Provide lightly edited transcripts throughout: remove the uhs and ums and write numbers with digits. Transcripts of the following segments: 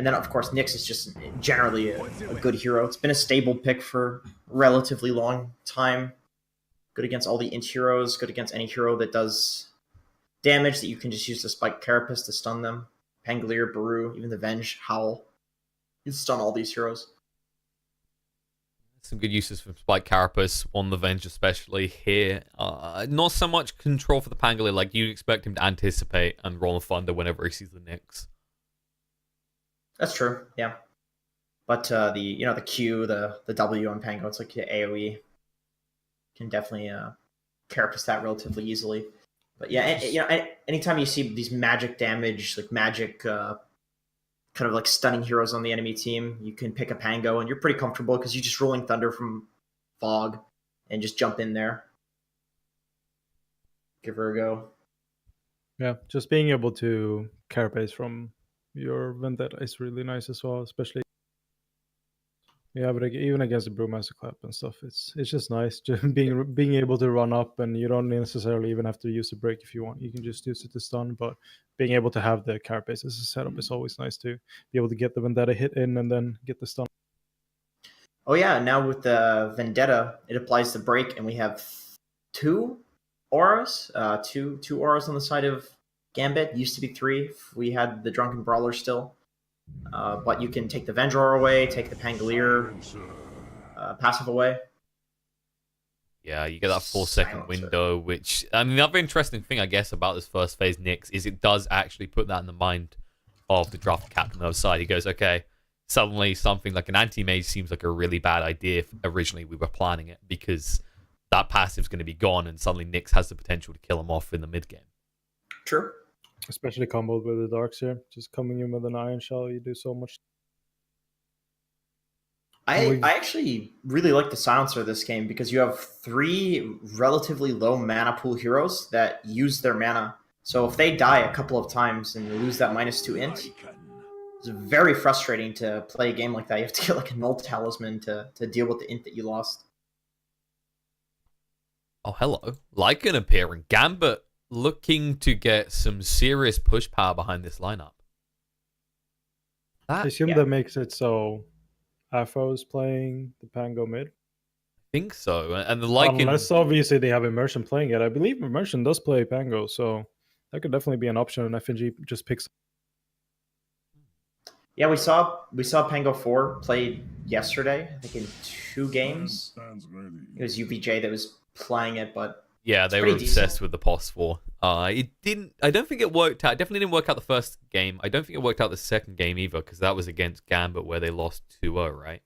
And then, of course, Nyx is just generally a good hero. It's been a stable pick for a relatively long time. Good against all the int heroes, good against any hero that does damage that you can just use the Spike Carapace to stun them. Pangolier, Baru, even the Venge, Howl. You can stun all these heroes. Some good uses from Spike Carapace on the Venge, especially here. Not so much control for the Pangolier, like you'd expect him to anticipate and roll Thunder whenever he sees the Nyx. That's true, yeah. But the Q, the W on Pango, it's like the AoE. Can definitely carapace that relatively easily. But yeah, anytime you see these magic damage, like magic kind of like stunning heroes on the enemy team, you can pick a Pango and you're pretty comfortable because you're just rolling Thunder from Fog and just jump in there. Give her a go. Yeah, just being able to carapace from your Vendetta is really nice as well, especially but even against the Brewmaster Clap and stuff, it's just nice just being able to run up, and you don't necessarily even have to use the break if you want. You can just use it to stun, but being able to have the carapace as a setup is always nice to be able to get the Vendetta hit in and then get the stun. Oh yeah, now with the Vendetta, it applies the break, and we have two auras, two auras on the side of Gambit. Used to be 3 if we had the Drunken Brawler still. But you can take the Venge aura away, take the Pangolier passive away. Yeah, you get that 4-second window, which, I mean, the other interesting thing, I guess, about this first phase Nyx is it does actually put that in the mind of the draft captain on the other side. He goes, okay, suddenly something like an anti-mage seems like a really bad idea if originally we were planning it, because that passive's going to be gone, and suddenly Nyx has the potential to kill him off in the mid-game. True. Especially comboed with the Darks here. Just coming in with an Iron Shell, you do so much. I actually really like the Silencer this game because you have 3 relatively low mana pool heroes that use their mana. So if they die a couple of times and you lose that -2 int, it's very frustrating to play a game like that. You have to get like a Null Talisman to deal with the int that you lost. Oh, hello. Lycan appearing. Gambit looking to get some serious push power behind this lineup. I assume that makes it so Afro's playing the Pango mid. I think so. And the Lycan... Unless obviously they have Immersion playing it. I believe Immersion does play Pango, so that could definitely be an option, and FNG just picks. Yeah, we saw Pango 4 played yesterday, I think in 2 games. It was UVJ that was playing it, but yeah, they were obsessed with the POS 4. I don't think it worked out. It definitely didn't work out the first game. I don't think it worked out the second game either, because that was against Gambit where they lost 2-0, right?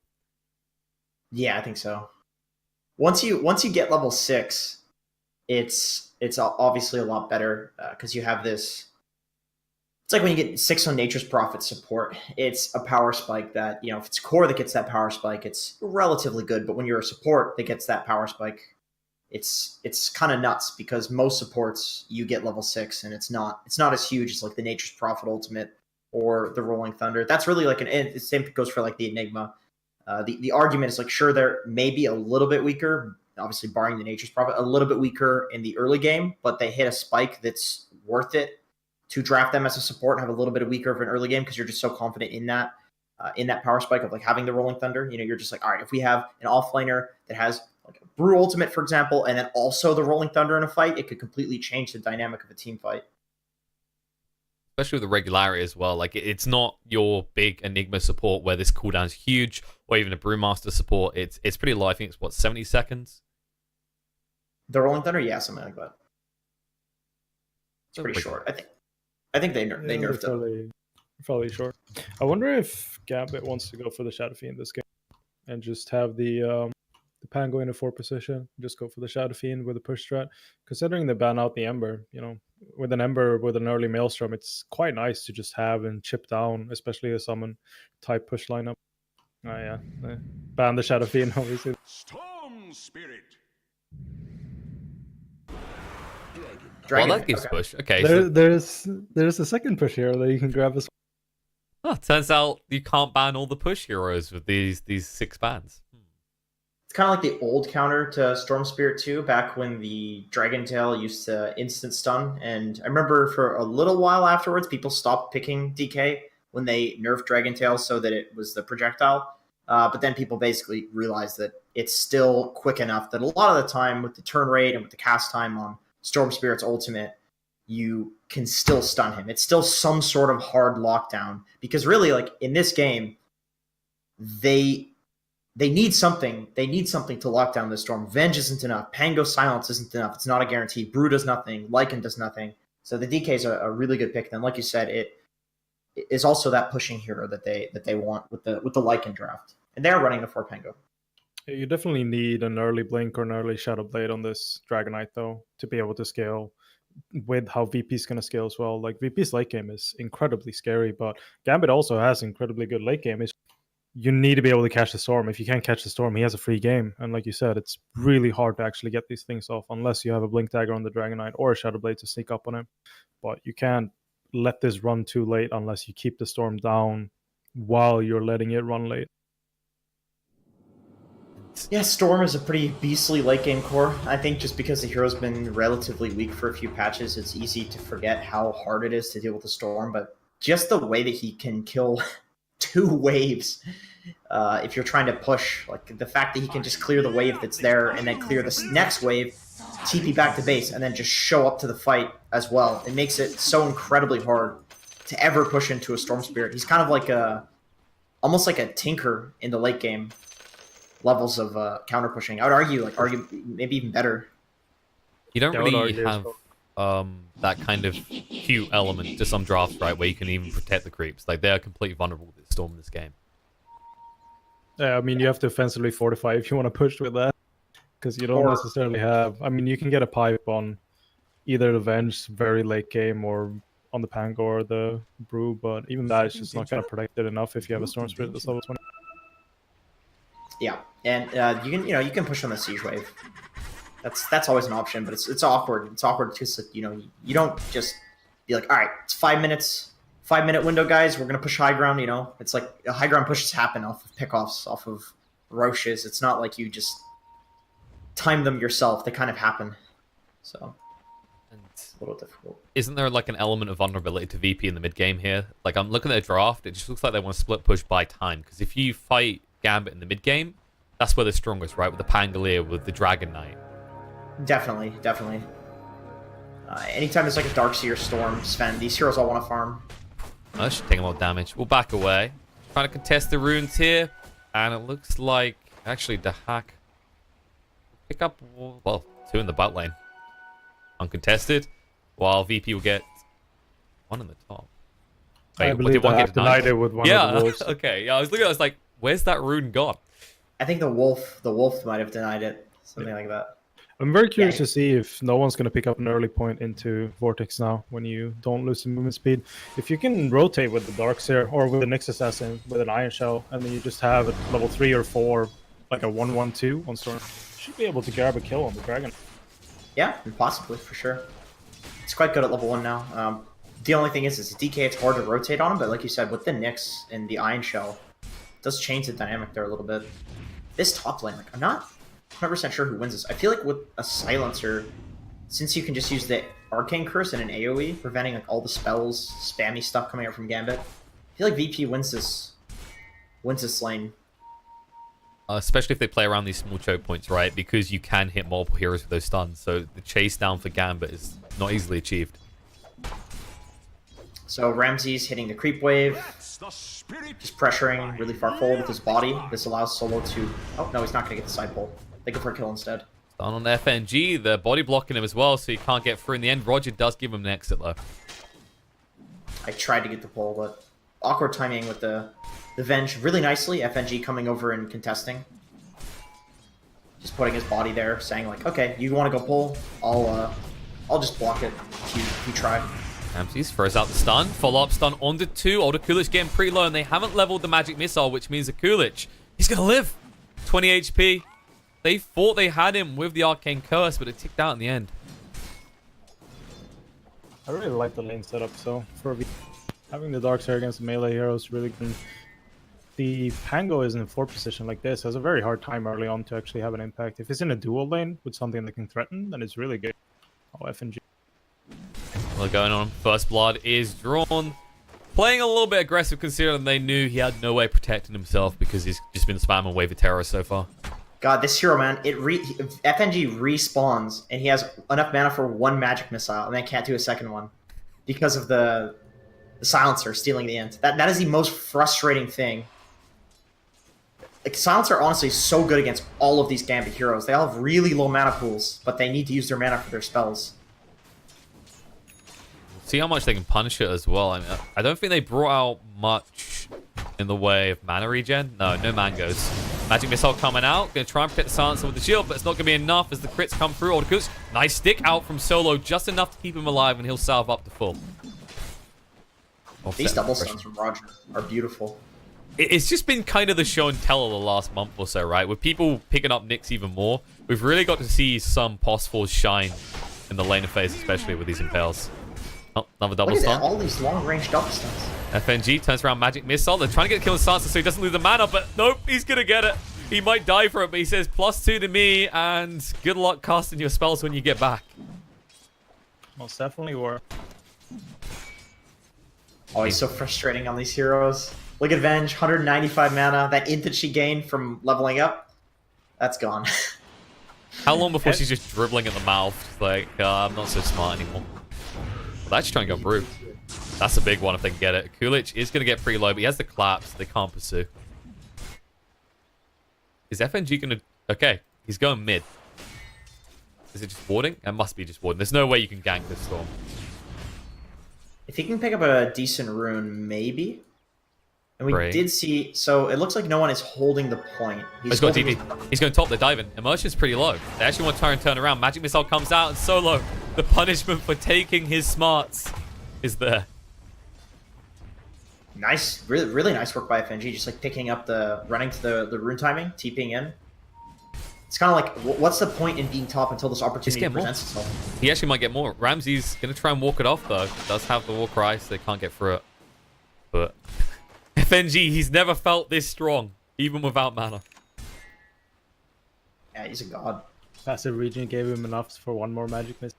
Yeah, I think so. Once you get level 6, it's obviously a lot better because you have this. It's like when you get 6 on Nature's Prophet support. It's a power spike that, if it's core that gets that power spike, it's relatively good. But when you're a support that gets that power spike, it's kind of nuts because most supports you get level 6 and it's not as huge as like the Nature's Prophet ultimate or the Rolling Thunder. That's really like the same goes for like the Enigma. The argument is like, sure, they're maybe a little bit weaker, obviously barring the Nature's Prophet, a little bit weaker in the early game, but they hit a spike that's worth it to draft them as a support and have a little bit of weaker of an early game because you're just so confident in that power spike of like having the Rolling Thunder. You're just like, all right, if we have an offlaner that has like a Brew ultimate, for example, and then also the Rolling Thunder in a fight, it could completely change the dynamic of a team fight. Especially with the regularity as well. Like, it's not your big Enigma support where this cooldown is huge, or even a Brewmaster support. It's pretty low. I think it's 70 seconds? The Rolling Thunder, yeah, something like that. It's pretty short. I think they nerfed it. Fairly short. I wonder if Gambit wants to go for the Shadow Fiend this game and just have the Pango in a 4 position. Just go for the Shadow Fiend with a push strat. Considering they ban out the Ember, with an Ember with an early Maelstrom, it's quite nice to just have and chip down, especially a summon type push lineup. Oh yeah, ban the Shadow Fiend obviously. Storm Spirit. Dragon, well, that gives push. Okay, there's a second push hero that you can grab as well. Oh, turns out you can't ban all the push heroes with these 6 bans. It's kind of like the old counter to Storm Spirit 2, back when the Dragon Tail used to instant stun. And I remember for a little while afterwards, people stopped picking DK when they nerfed Dragon Tail so that it was the projectile. But then people basically realized that it's still quick enough that a lot of the time with the turn rate and with the cast time on Storm Spirit's ultimate, you can still stun him. It's still some sort of hard lockdown because really, like in this game, they need something. They need something to lock down this Storm. Venge isn't enough. Pango Silence isn't enough. It's not a guarantee. Brew does nothing. Lycan does nothing. So the DK is a really good pick. Then, like you said, it is also that pushing hero that they want with the Lycan draft, and they are running the 4 Pango. You definitely need an early Blink or an early Shadow Blade on this Dragonite, though, to be able to scale with how VP is going to scale as well. Like, VP's late game is incredibly scary, but Gambit also has incredibly good late game. You need to be able to catch the Storm. If you can't catch the Storm, he has a free game. And like you said, it's really hard to actually get these things off unless you have a Blink Dagger on the Dragonite or a Shadow Blade to sneak up on him. But you can't let this run too late unless you keep the Storm down while you're letting it run late. Yeah, Storm is a pretty beastly late game core. I think just because the hero's been relatively weak for a few patches, it's easy to forget how hard it is to deal with the Storm. But just the way that he can kill 2 waves, if you're trying to push, like the fact that he can just clear the wave that's there and then clear the next wave, TP back to base, and then just show up to the fight as well. It makes it so incredibly hard to ever push into a Storm Spirit. He's kind of like almost like a Tinker in the late game levels of counter pushing. I would argue maybe even better. You don't really have that kind of Q element to some drafts, right, where you can even protect the creeps. Like, they are completely vulnerable to Storm in this game. Yeah, I mean, you have to offensively fortify if you want to push with that, because you don't necessarily have... I mean, you can get a pipe on either the Venge very late game or on the Pango or the Brew, but even that is just not going to protect it enough if you have a Storm Spirit that's level 20. Yeah, and you can push on the Siege Wave. That's always an option, but it's awkward. It's awkward because you don't just be like, all right, it's 5 minutes, 5-minute window, guys. We're gonna push high ground. It's like high ground pushes happen off of pickoffs, off of Roches. It's not like you just time them yourself. They kind of happen. So it's a little difficult. Isn't there like an element of vulnerability to VP in the mid game here? Like, I'm looking at the draft. It just looks like they want to split push by time, because if you fight Gambit in the mid game, that's where they're strongest, right? With the Pangolier, with the Dragon Knight. Definitely. Anytime there's like a Darkseer, Storm, Sven, these heroes all want to farm. That should take a lot of damage. We'll back away. Trying to contest the runes here, and it looks like actually Daxak pick up 2 in the bot lane, uncontested, while VP will get 1 in the top. Wait, I believe one get denied it with one of the wolves. Okay. Yeah, I was looking. I was like, where's that rune gone? I think the wolf might have denied it, something like that. I'm very curious to see if no one's going to pick up an early point into Vortex now when you don't lose the movement speed. If you can rotate with the Darkseer or with the Nyx Assassin with an Iron Shell, and then you just have at level 3 or 4 like a 1/1/2 on Storm, you should be able to grab a kill on the Dragon. Yeah, possibly, for sure. It's quite good at level 1 now. The only thing is DK, it's hard to rotate on him, but like you said, with the Nyx and the Iron Shell, it does change the dynamic there a little bit. This top lane, like, I'm not 100% sure who wins this. I feel like with a Silencer, since you can just use the Arcane Curse and an AoE, preventing like all the spells, spammy stuff coming out from Gambit, I feel like VP wins this lane. Especially if they play around these small choke points, right? Because you can hit multiple heroes with those stuns, so the chase down for Gambit is not easily achieved. So Ramsey's hitting the creep wave, just pressuring really far forward with his body. This allows Solo to... Oh, no, he's not going to get the side pull. They go for a kill instead. Stun on FNG, the body blocking him as well, so he can't get through. In the end, Roger does give him an exit, though. I tried to get the pull, but awkward timing with the Venge really nicely. FNG coming over and contesting. Just putting his body there, saying like, okay, you want to go pull? I'll just block it if you try. Ramses throws out the stun. Follow-up stun onto 2. Older Kulich getting pretty low, and they haven't leveled the magic missile, which means that Kulich, he's going to live. 20 HP. They thought they had him with the Arcane Curse, but it ticked out in the end. I really like the lane setup, so for having the Darkseer against the melee heroes really good. The Pango is in a 4 position like this, has a very hard time early on to actually have an impact. If it's in a dual lane with something that can threaten, then it's really good. Oh, FNG. Well, going on. First blood is drawn. Playing a little bit aggressive considering they knew he had no way of protecting himself because he's just been spamming Wave of Terror so far. God, this hero, man, FNG respawns, and he has enough mana for one magic missile, and then can't do a second one because of the silencer stealing the int. That is the most frustrating thing. Like, silencer honestly is so good against all of these Gambit heroes. They all have really low mana pools, but they need to use their mana for their spells. See how much they can punish it as well. I mean, I don't think they brought out much in the way of mana regen. No mangoes. Magic Missile coming out. Going to try and protect the silencer with the shield, but it's not going to be enough as the crits come through. Nice stick out from Solo, just enough to keep him alive, and he'll salve up to full. These double stuns from Roger are beautiful. It's just been kind of the show and tell of the last month or so, right? With people picking up Nyx even more, we've really got to see some Pos-Force shine in the laner phase, especially with these Impales. Oh, another double stun. All these long-range double stuns. FNG turns around Magic Missile. They're trying to get the kill on Sansa so he doesn't lose the mana, but nope, he's going to get it. He might die for it, but he says +2 to me, and good luck casting your spells when you get back. Most definitely were. Oh, he's so frustrating on these heroes. Look at Venge, 195 mana. That int that she gained from leveling up, that's gone. How long before she's just dribbling at the mouth? Like, I'm not so smart anymore. Well, they're actually trying to go Brew. That's a big one if they can get it. Kulich is going to get pretty low, but he has the collapse. They can't pursue. Is FNG going to... Okay, he's going mid. Is it just warding? It must be just warding. There's no way you can gank this storm. If he can pick up a decent rune, maybe. And we did see... So it looks like no one is holding the point. He's got DP. He's going top. They're diving. Immersion's pretty low. They actually want to try and turn around. Magic Missile comes out and Solo. The punishment for taking his smarts is there. Nice. Really, really nice work by FNG. Just like picking up running to the rune timing, TPing in. It's kind of like, what's the point in being top until this opportunity presents itself? He actually might get more. Ramsey's going to try and walk it off, though. Does have the war cry, so they can't get through it. But FNG, he's never felt this strong, even without mana. Yeah, he's a god. Passive regen gave him enough for one more magic miss.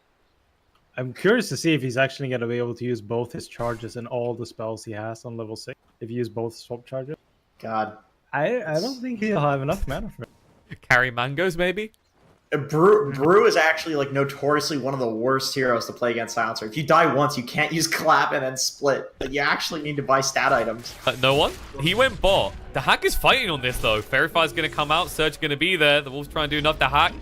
I'm curious to see if he's actually going to be able to use both his charges and all the spells he has on level 6. If you use both swap charges. God. I don't think he'll have enough mana for it. Carry mangoes, maybe? Brew is actually like notoriously one of the worst heroes to play against Silencer. If you die once, you can't use clap and then split. Like, you actually need to buy stat items. No one? He went bot. The hack is fighting on this, though. Verify's going to come out. Surge going to be there. The Wolves trying to do enough to hack.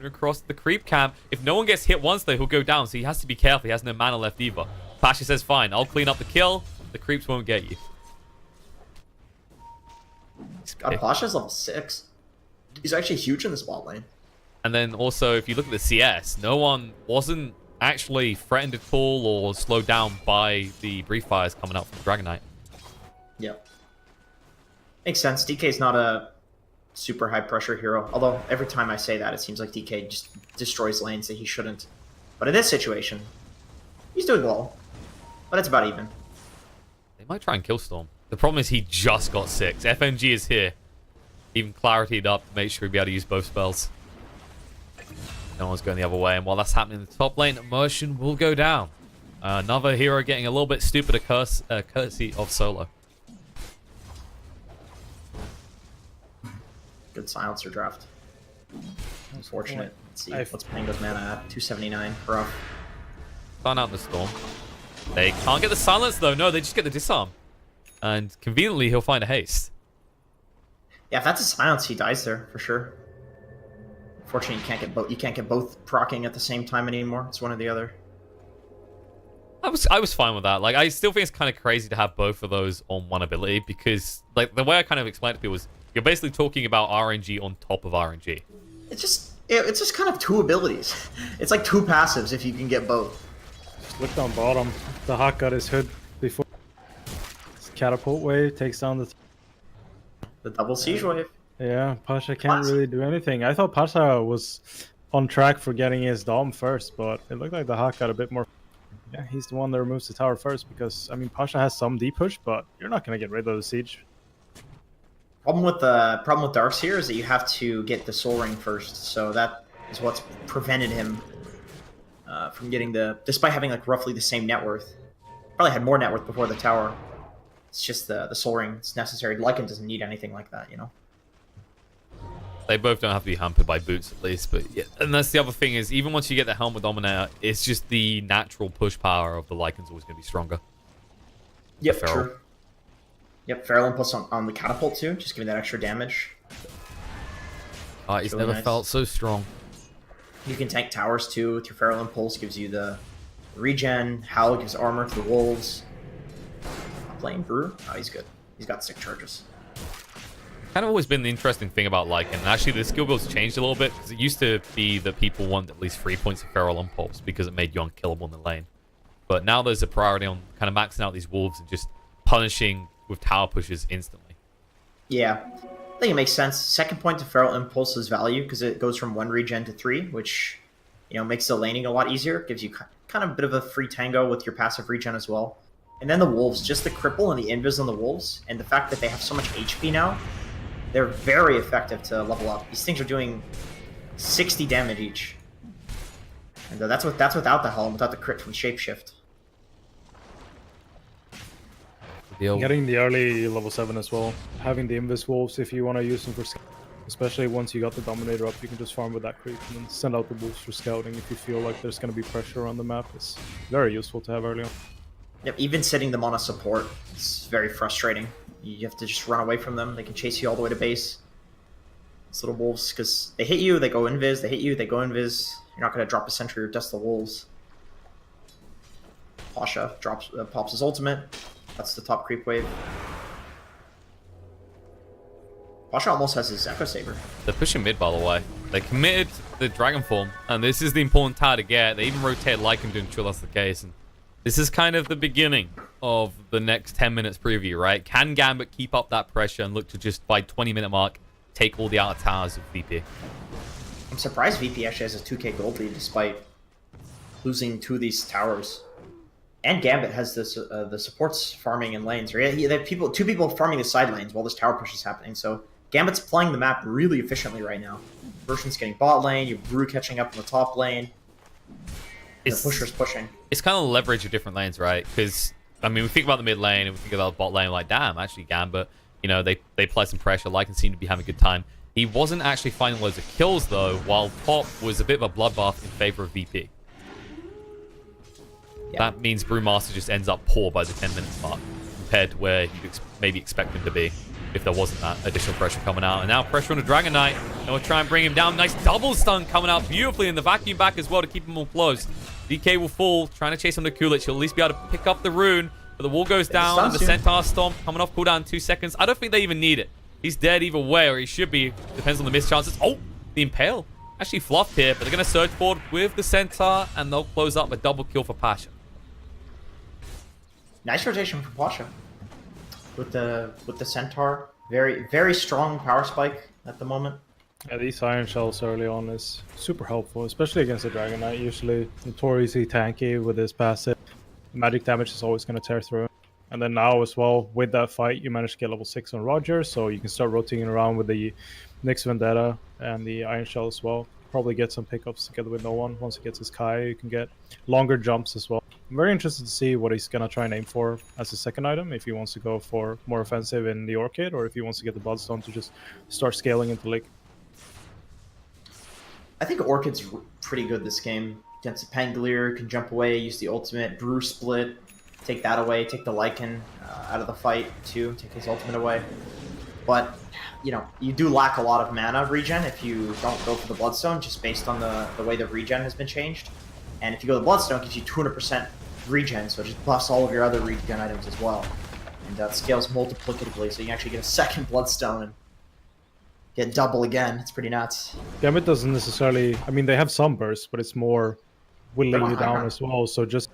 Across the creep camp. If no one gets hit once, though, he'll go down. So he has to be careful. He has no mana left either. Pasha says, fine, I'll clean up the kill. The creeps won't get you. God, Pasha's level 6. He's actually huge in this bot lane. And then also, if you look at the CS, no one wasn't actually threatened at all or slowed down by the brief fires coming out from Dragon Knight. Yep. Makes sense. DK's not a super high pressure hero. Although every time I say that, it seems like DK just destroys lanes that he shouldn't. But in this situation, he's doing well. But it's about even. They might try and kill Storm. The problem is he just got 6. FNG is here. Even clarityed up to make sure he'd be able to use both spells. No one's going the other way. And while that's happening in the top lane, Immersion will go down. Another hero getting a little bit stupid courtesy of Solo. Good silencer draft. Unfortunate. Let's see what's Pango's mana at. 279. Rough. Stun out the Storm. They can't get the silence, though. No, they just get the disarm. And conveniently, he'll find a haste. Yeah, if that's a silence, he dies there for sure. Unfortunately, you can't get both proccing at the same time anymore. It's one or the other. I was fine with that. Like, I still think it's kind of crazy to have both of those on one ability because, like, the way I kind of explained it to people was you're basically talking about RNG on top of RNG. It's just kind of two abilities. It's like two passives if you can get both. Look down bottom. The Hawk got his hood before. His catapult wave takes down the double siege wave. Yeah, Pasha can't really do anything. I thought Pasha was on track for getting his Dom first, but it looked like the Hawk got a bit more. Yeah, he's the one that removes the tower first because, I mean, Pasha has some deep push, but you're not going to get rid of the siege. Problem with Darks here is that you have to get the Soul Ring first, so that is what's prevented him from getting despite having like roughly the same net worth. Probably had more net worth before the tower. It's just the Soul Ring. It's necessary. Lycan doesn't need anything like that, you know? They both don't have to be hampered by boots, at least. But yeah, and that's the other thing is, even once you get the Helmet Dominator, it's just the natural push power of the Lycan's always going to be stronger. Yep, true. Yep, Feral Impulse on the Catapult too, just giving that extra damage. He's really never nice. felt so strong. You can tank towers too with your Feral Impulse, gives you the regen. Howl gives armor to the wolves. Playing Brew, oh, he's good. He's got sick charges. Kind of always been the interesting thing about Lycan. And actually, the skill build's changed a little bit because it used to be that people want at least 3 points of Feral Impulse because it made you unkillable in the lane. But now there's a priority on kind of maxing out these wolves and just punishing with tower pushes instantly. Yeah, I think it makes sense. Second point to Feral Impulse's value because it goes from 1 regen to 3, which, you know, makes the laning a lot easier. Gives you kind of a bit of a free tango with your passive regen as well. And then the wolves, just the cripple and the invis on the wolves, and the fact that they have so much HP now, they're very effective to level up. These things are doing 60 damage each. And that's without the helm, without the crit from Shapeshift. Getting the early level 7 as well. Having the Invis Wolves if you want to use them for scouting. Especially once you got the Dominator up, you can just farm with that creep and then send out the Wolves for scouting if you feel like there's going to be pressure on the map. It's very useful to have early on. Yep, even setting them on a support is very frustrating. You have to just run away from them. They can chase you all the way to base. These little wolves, because they hit you, they go invis, they hit you, they go invis. You're not going to drop a sentry or dust the wolves. Pasha pops his ultimate. That's the top creep wave. Pasha almost has his Echo Saber. They're pushing mid, by the way. They committed the Dragon Form, and this is the important tower to get. They even rotated Lycan to ensure that's the case. And this is kind of the beginning of the next 10 minutes preview, right? Can Gambit keep up that pressure and look to just, by 20-minute mark, take all the outer towers of VP? I'm surprised VP actually has a 2k gold lead despite losing 2 of these towers. And Gambit has this the supports farming in lanes. Right? They have 2 people farming the side lanes while this tower push is happening. So Gambit's playing the map really efficiently right now. Version's getting bot lane. You have Brew catching up in the top lane. The pusher's pushing. It's kind of leverage of different lanes, right? Because, I mean, we think about the mid lane and we think about the bot lane, like, damn, actually Gambit, you know, they apply some pressure. Lycan seemed to be having a good time. He wasn't actually finding loads of kills, though, while Pop was a bit of a bloodbath in favor of VP. Yeah. That means Brewmaster just ends up poor by the 10 minutes mark compared to where you'd maybe expect him to be if there wasn't that additional pressure coming out. And now pressure on the Dragon Knight, and we'll try and bring him down. Nice double stun coming out beautifully in the vacuum back as well to keep him all close. DK will fall, trying to chase on the Coolidge. He'll at least be able to pick up the rune, but the wall goes down, and the Centaur Stomp coming off cooldown in 2 seconds. I don't think they even need it. He's dead either way, or he should be. Depends on the missed chances. Oh, the Impale. Actually fluffed here, but they're going to surge forward with the Centaur, and they'll close up a double kill for Pasha. Nice rotation from Pasha. With the Centaur. Very, very strong power spike at the moment. Yeah, these Iron Shells early on is super helpful, especially against the Dragon Knight. Usually notoriously tanky with his passive. Magic damage is always going to tear through. And then now as well, with that fight, you manage to get level 6 on Roger, so you can start rotating around with the Nyx Vendetta and the Iron Shell as well. Probably get some pickups together with no one. Once he gets his Kai, you can get longer jumps as well. I'm very interested to see what he's going to try and aim for as a second item, if he wants to go for more offensive in the Orchid, or if he wants to get the Bloodstone to just start scaling into Lake. I think Orchid's pretty good this game. Against the Pangolier, can jump away, use the ultimate, Brew split, take that away, take the Lycan out of the fight too, take his ultimate away. But, you know, you do lack a lot of mana regen if you don't go for the Bloodstone, just based on the way the regen has been changed. And if you go the Bloodstone, it gives you 200% regen, so it just buffs all of your other regen items as well. And that scales multiplicatively, so you can actually get a second Bloodstone and get double again. It's pretty nuts. Gambit doesn't necessarily... I mean, they have some bursts, but it's more whittling you down as well. So just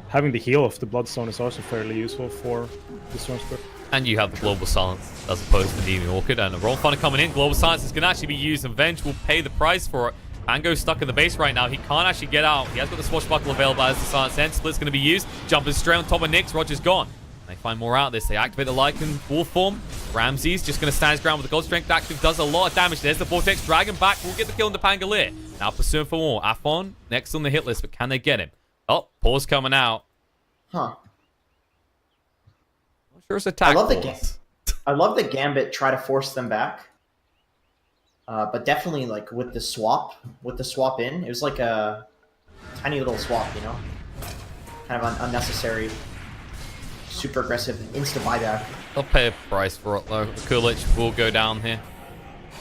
having the heal of the Bloodstone is also fairly useful for the Storm Spirit. And you have the Global Silence as opposed to needing Orchid. And a Roll Thunder coming in. Global Silence is going to actually be used, and Venge will pay the price for it. Ango's stuck in the base right now. He can't actually get out. He has got the Swashbuckle available as the Silence ends. Split's going to be used. Jumping straight on top of Nyx. Roger's gone. They find more out of this. They activate the Lycan Wolf form. Ramses just going to stand his ground with the Gold Strength active. Does a lot of damage. There's the Vortex. Dragon back. Will get the kill into Pangolier. Now pursuing for more. Afon next on the hit list, but can they get him? Oh, pause coming out. Huh. Not Sure, it's attack. I love the Gambit try to force them back. But definitely, like, with the swap in, it was like a tiny little swap, you know? Kind of unnecessary, super aggressive, insta buyback. They'll pay a price for it, though. Kulich will go down here.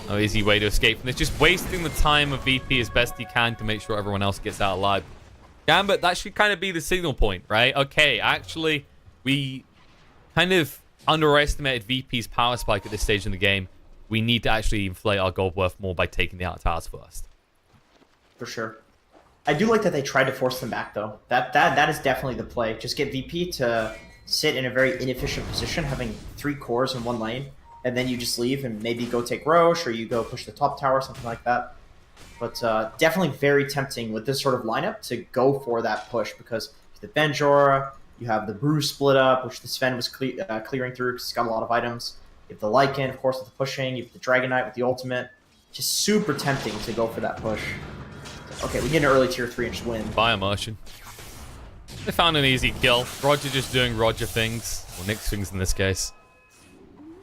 No easy way to escape from this. Just wasting the time of VP as best he can to make sure everyone else gets out alive. Gambit, that should kind of be the signal point, right? Okay, actually, we kind of underestimated VP's power spike at this stage in the game. We need to actually inflate our gold worth more by taking the out towers first. For sure. I do like that they tried to force them back, though. That is definitely the play. Just get VP to sit in a very inefficient position, having 3 cores in one lane, and then you just leave and maybe go take Roche, or you go push the top tower, something like that. But definitely very tempting with this sort of lineup to go for that push, because the Benjora, you have the Brew split up, which the Sven was clearing through because he's got a lot of items. You have the Lycan, of course, with the pushing. You have the Dragon Knight with the ultimate. Just super tempting to go for that push. Okay, we get an early tier 3 and just win. By immersion. They found an easy kill. Roger just doing Roger things. Or Nick's things in this case.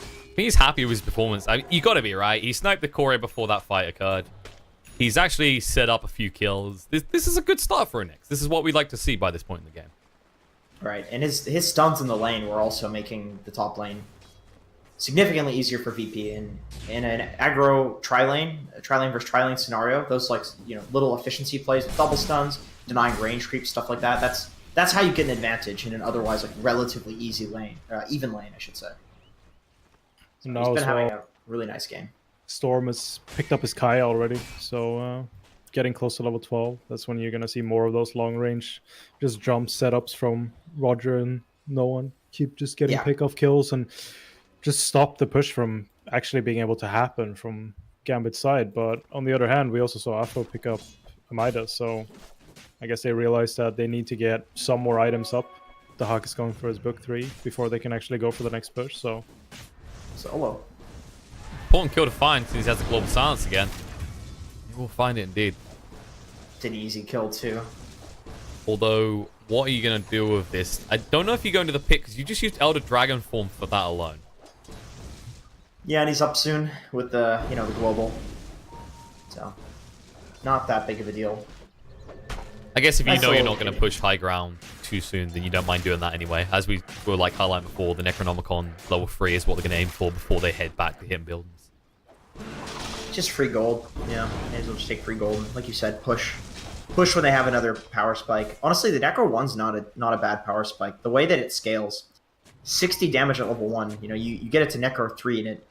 I think he's happy with his performance. I mean, you gotta be, right? He sniped the core before that fight occurred. He's actually set up a few kills. This is a good start for a Nyx. This is what we'd like to see by this point in the game. Right, and his stuns in the lane were also making the top lane significantly easier for VP. In an aggro tri-lane versus tri-lane scenario, those, like, you know, little efficiency plays with double stuns, denying range creep, stuff like that. That's how you get an advantage in an otherwise, like, relatively easy lane, even lane, I should say. So he's been having a really nice game. Storm has picked up his Kai already, so getting close to level 12. That's when you're gonna see more of those long range, just jump setups from Roger and no one. Keep just getting pick-off kills and just stop the push from actually being able to happen from Gambit's side. But on the other hand, we also saw Afro pick up Amida, so I guess they realized that they need to get some more items up. The Hawk is going for his book 3 before they can actually go for the next push, so... Solo. Important kill to find since he has the global silence again. He will find it indeed. It's an easy kill too. Although, what are you going to do with this? I don't know if you go into the pit because you just used Elder Dragon form for that alone. Yeah, and he's up soon with the, you know, the global. So, not that big of a deal. I guess if you know you're not going to push high ground too soon, then you don't mind doing that anyway. As we were like highlighting before, the Necronomicon level 3 is what they're going to aim for before they head back to hit buildings. Just free gold. Yeah, may as well just take free gold. Like you said, push when they have another power spike. Honestly, the Necro 1's not a bad power spike. The way that it scales, 60 damage at level 1. You know, you get it to Necro 3 and it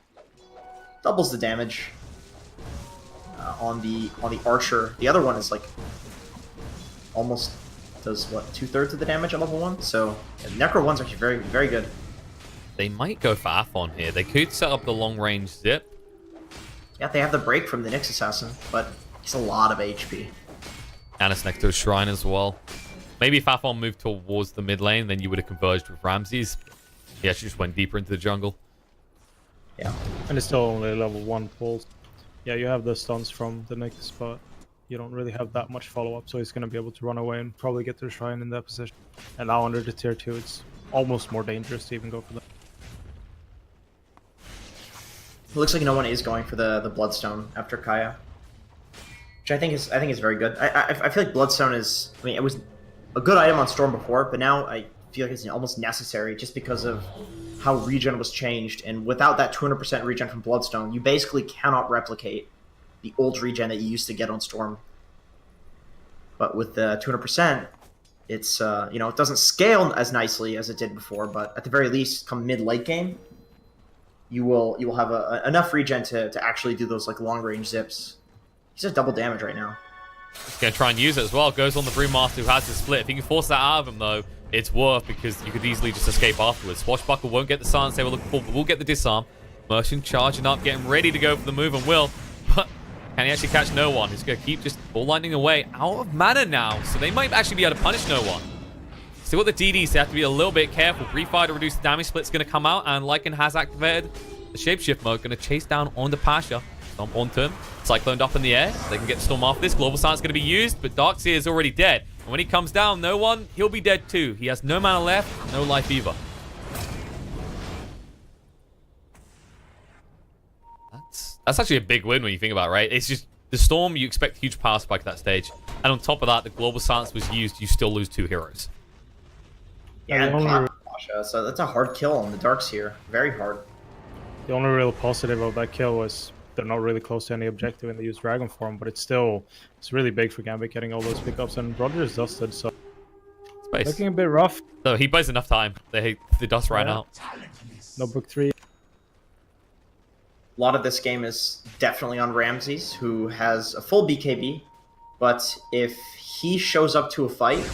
doubles the damage on the Archer. The other one is like almost does what, 2/3 of the damage at level 1. So yeah, Necro 1's actually very, very good. They might go for Aphon here. They could set up the long range zip. Yeah, they have the break from the Nyx Assassin, but it's a lot of HP. And it's next to a shrine as well. Maybe if Aphon moved towards the mid lane, then you would have converged with Ramses. He actually just went deeper into the jungle. Yeah. And it's still only level 1 pulls. Yeah, you have the stuns from the Nyx, but you don't really have that much follow-up, so he's going to be able to run away and probably get to the shrine in that position. And now under the tier 2, it's almost more dangerous to even go for that. It looks like no one is going for the Bloodstone after Kaya, which I think is very good. I feel like Bloodstone is, I mean, it was a good item on Storm before, but now I feel like it's almost necessary just because of how regen was changed. And without that 200% regen from Bloodstone, you basically cannot replicate the old regen that you used to get on Storm. But with the 200%, it's you know, it doesn't scale as nicely as it did before, but at the very least, come mid-late game, you will have enough regen to actually do those like long range zips. He's at double damage right now. He's going to try and use it as well. Goes on the Brewmaster who has the split. If he can force that out of him though, it's worth, because you could easily just escape afterwards. Swashbuckle won't get the silence they were looking for, but we'll get the disarm. Merchant charging up, getting ready to go for the move, and will. But can he actually catch no one? He's going to keep just ball lightning away. Out of mana now, so they might actually be able to punish no one. Still got the DDs, they have to be a little bit careful. Refire to reduce the damage split's going to come out, and Lycan has activated the shapeshift mode, going to chase down on the Pasha. Stomp onto him. Cycloned up in the air. They can get the storm off this. Global Silence going to be used, but Darkseer is already dead. And when he comes down, no one, he'll be dead too. He has no mana left, no life either. That's actually a big win when you think about it, right? It's just the Storm, you expect huge power spike at that stage. And on top of that, the Global Silence was used, you still lose 2 heroes. Yeah, and Pasha, so that's a hard kill on the Darks here. Very hard. The only real positive of that kill was they're not really close to any objective and they use Dragon Form, but it's really big for Gambit getting all those pickups, and Roger's dusted, so Space. looking a bit rough. So he buys enough time. The dust ran out. No book 3. A lot of this game is definitely on Ramses, who has a full BKB, but if he shows up to a fight,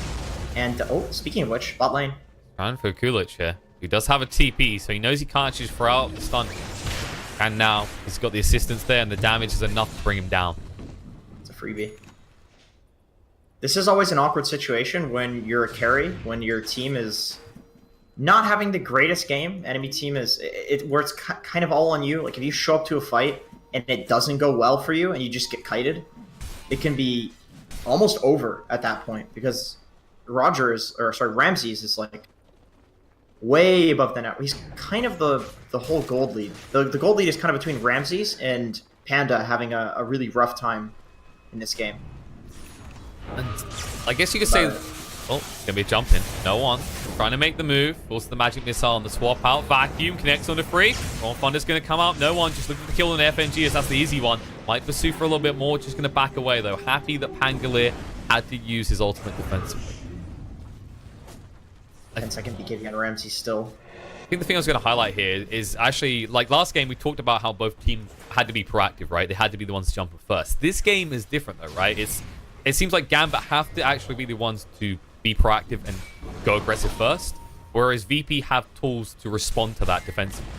and oh, speaking of which, bot lane. Trying for Kulich here. He does have a TP, so he knows he can't just throw out the stun. And now he's got the assistance there, and the damage is enough to bring him down. It's a freebie. This is always an awkward situation when you're a carry, when your team is not having the greatest game. Enemy team is where it's kind of all on you. Like if you show up to a fight and it doesn't go well for you and you just get kited, it can be almost over at that point because Ramses is like way above the net. He's kind of the whole gold lead. The gold lead is kind of between Ramses and Panda having a really rough time in this game. And I guess you could say, oh, gonna be jumping. No one trying to make the move. Also the magic missile on the swap out. Vacuum connects on the free. Ron Thunder's gonna come out. No one just looking for kill on the FNG as that's the easy one. Might pursue for a little bit more. Just gonna back away though. Happy that Pangolier had to use his ultimate defensively. 10-second BKB on Ramsey still. I think the thing I was going to highlight here is actually, like last game, we talked about how both teams had to be proactive, right? They had to be the ones jumping first. This game is different, though, right? It seems like Gambit have to actually be the ones to be proactive and go aggressive first, whereas VP have tools to respond to that defensively.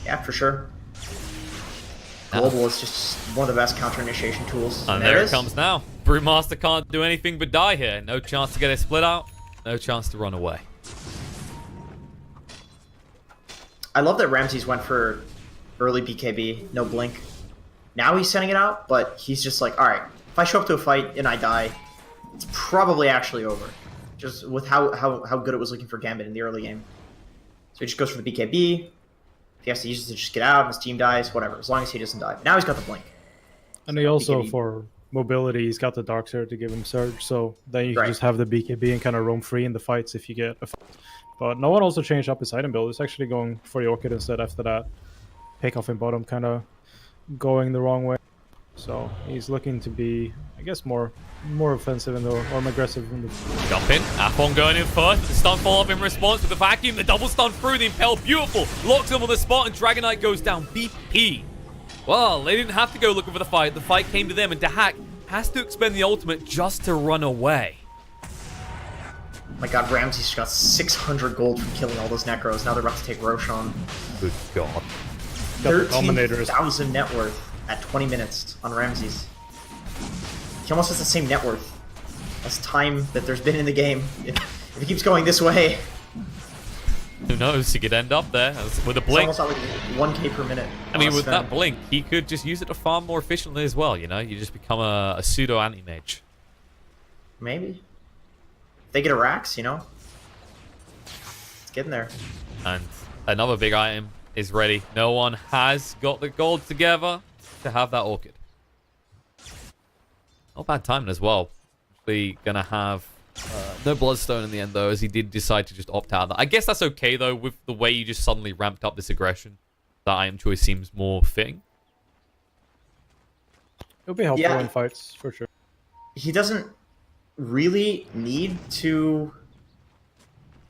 Yeah, for sure. Global is just one of the best counter initiation tools. And there it comes now. Brewmaster can't do anything but die here. No chance to get a split out. No chance to run away. I love that Ramses went for early BKB, no blink. Now he's sending it out, but he's just like, all right, if I show up to a fight and I die, it's probably actually over. Just with how good it was looking for Gambit in the early game. So he just goes for the BKB. If he has to use it to just get out, his team dies, whatever, as long as he doesn't die. But now he's got the blink. And he also, for mobility, he's got the Darkseer to give him surge, so then you can just have the BKB and kind of roam free in the fights if you get a fight. But no one also changed up his item build. It's actually going for the Orchid instead after that. Pick off in bottom kind of going the wrong way. So he's looking to be, I guess, more offensive or more aggressive. Jump in. Afon going in first. The stun follow up in response with the vacuum. The double stun through the impale. Beautiful. Locks him on the spot and Dragonite goes down. BP. Well, they didn't have to go looking for the fight. The fight came to them, and Daxak has to expend the ultimate just to run away. My god, Ramsey's got 600 gold from killing all those Necros. Now they're about to take Roshan. Good god. 13,000 net worth at 20 minutes on Ramses. He almost has the same net worth as time that there's been in the game. If he keeps going this way... Who knows? He could end up there with a blink. It's almost like 1k per minute. I mean, with that blink, he could just use it to farm more efficiently as well, you know? You just become a pseudo anti-mage. Maybe. If they get a Rax, you know? It's getting there. And another big item is ready. No one has got the gold together to have that Orchid. Not bad timing as well. Actually gonna have no Bloodstone in the end, though, as he did decide to just opt out of that. I guess that's okay, though, with the way you just suddenly ramped up this aggression. That item choice seems more fitting. It'll be helpful in fights, for sure. He doesn't really need to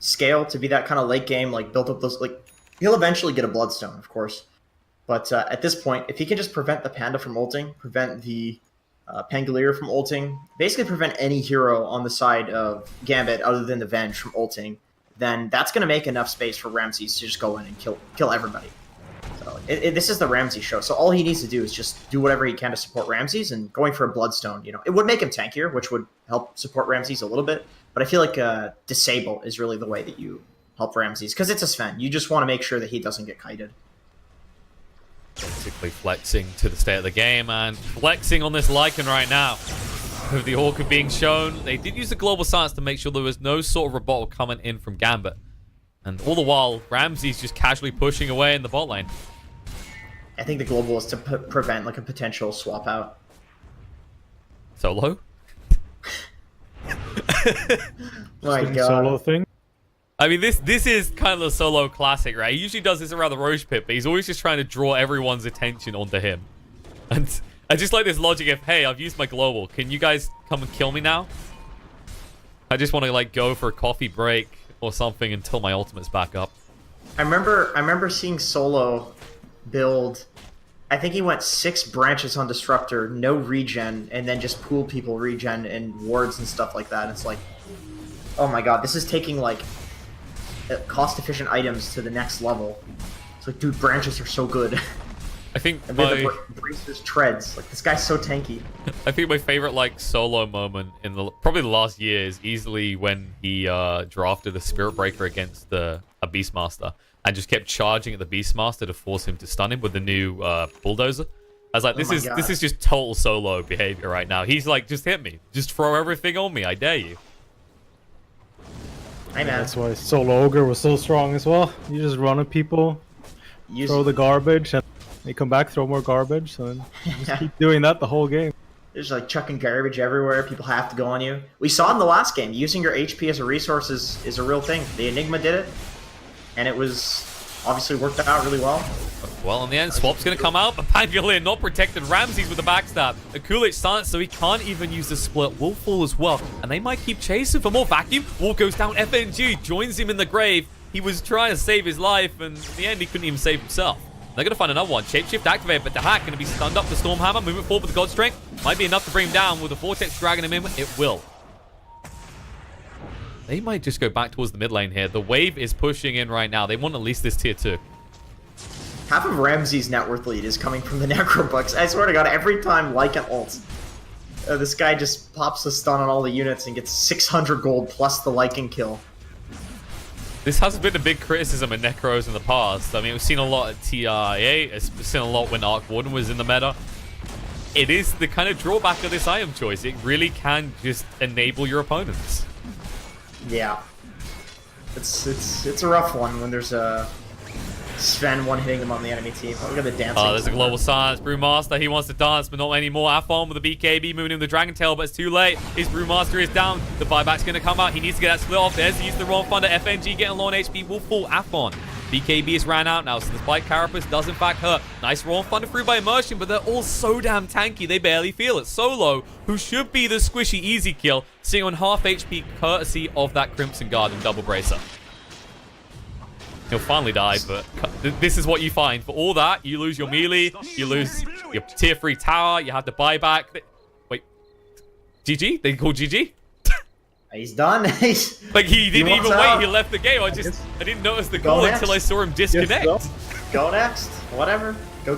scale to be that kind of late game, like, built up those... like, he'll eventually get a Bloodstone, of course. But at this point, if he can just prevent the Panda from ulting, prevent the Pangolier from ulting, basically prevent any hero on the side of Gambit other than the Venge from ulting, then that's going to make enough space for Ramses to just go in and kill everybody. So this is the Ramses show. So all he needs to do is just do whatever he can to support Ramses, and going for a Bloodstone, you know, it would make him tankier, which would help support Ramses a little bit. But I feel like Disable is really the way that you help Ramses, because it's a Sven. You just want to make sure that he doesn't get kited. Basically flexing to the state of the game and flexing on this Lycan right now. With the Orchid being shown, they did use the Global Silence to make sure there was no sort of rebuttal coming in from Gambit. And all the while, Ramses just casually pushing away in the bot lane. I think the global is to prevent like a potential swap out. Solo? My Stupid God. solo thing. I mean, this is kind of the solo classic, right? He usually does this around the Roche pit, but he's always just trying to draw everyone's attention onto him. And I just like this logic of, hey, I've used my global. Can you guys come and kill me now? I just want to like go for a coffee break or something until my ultimate's back up. I remember seeing Solo build. I think he went 6 branches on Destructor, no regen, and then just pool people regen and wards and stuff like that. And it's like, oh my God, this is taking like cost-efficient items to the next level. It's like, dude, branches are so good. I think and then the braces treads. Like, this guy's so tanky. I think my favorite like solo moment in probably the last year is easily when he drafted the Spirit Breaker against a Beastmaster and just kept charging at the Beastmaster to force him to stun him with the new bulldozer. I was like, this is just total solo behavior right now. He's like, just hit me, just throw everything on me. I dare you. Hey man, That's why Solo Ogre was so strong as well. You just run at people, throw the garbage, and they come back, throw more garbage, and just keep doing that the whole game. There's like chucking garbage everywhere. People have to go on you. We saw in the last game, using your HP as a resource is a real thing. The Enigma did it, and it was obviously worked out really well. Well, in the end, Swap's going to come out, but Pangolier not protected. Ramses with the backstab. Akulich silenced, so he can't even use the split. Wolf fall as well, and they might keep chasing for more vacuum. Wolf goes down. FNG joins him in the grave. He was trying to save his life, and in the end, he couldn't even save himself. They're going to find another one. Shapeshift activated, but Daxak going to be stunned up. The Stormhammer moving forward with the God Strength. Might be enough to bring him down. With the Vortex dragging him in, it will. They might just go back towards the mid lane here. The wave is pushing in right now. They want at least this tier 2. Half of Ramsey's net worth lead is coming from the Necrobucks. I swear to God, every time Lycan ults, this guy just pops a stun on all the units and gets 600 gold plus the Lycan kill. This has been a big criticism of Necros in the past. I mean, we've seen a lot at TIA. We've seen a lot when Arc Warden was in the meta. It is the kind of drawback of this item choice. It really can just enable your opponents. Yeah. It's a rough one when there's a Sven one-hitting them on the enemy team. Oh, look at the dancing. Oh, there's a global silence. Brewmaster, he wants to dance, but not anymore. Afon with the BKB moving in the Dragon Tail, but it's too late. His Brewmaster is down. The buyback's going to come out. He needs to get that split off. There's the use of the Raw Thunder. FNG getting low on HP. Will fall. Afon. BKB is ran out now, so the Spike Carapace does in fact hurt. Nice Raw Thunder through by Immersion, but they're all so damn tanky, they barely feel it. Solo, who should be the squishy easy kill, sitting on half HP courtesy of that Crimson Guard and Double Bracer. He'll finally die, but this is what you find. For all that, you lose your melee, you lose your tier 3 tower, you have to buy back. Wait, GG? They call GG? He's done. Like, he didn't even wait, he left the game. I didn't notice the call until I saw him disconnect. Go next. Whatever. Go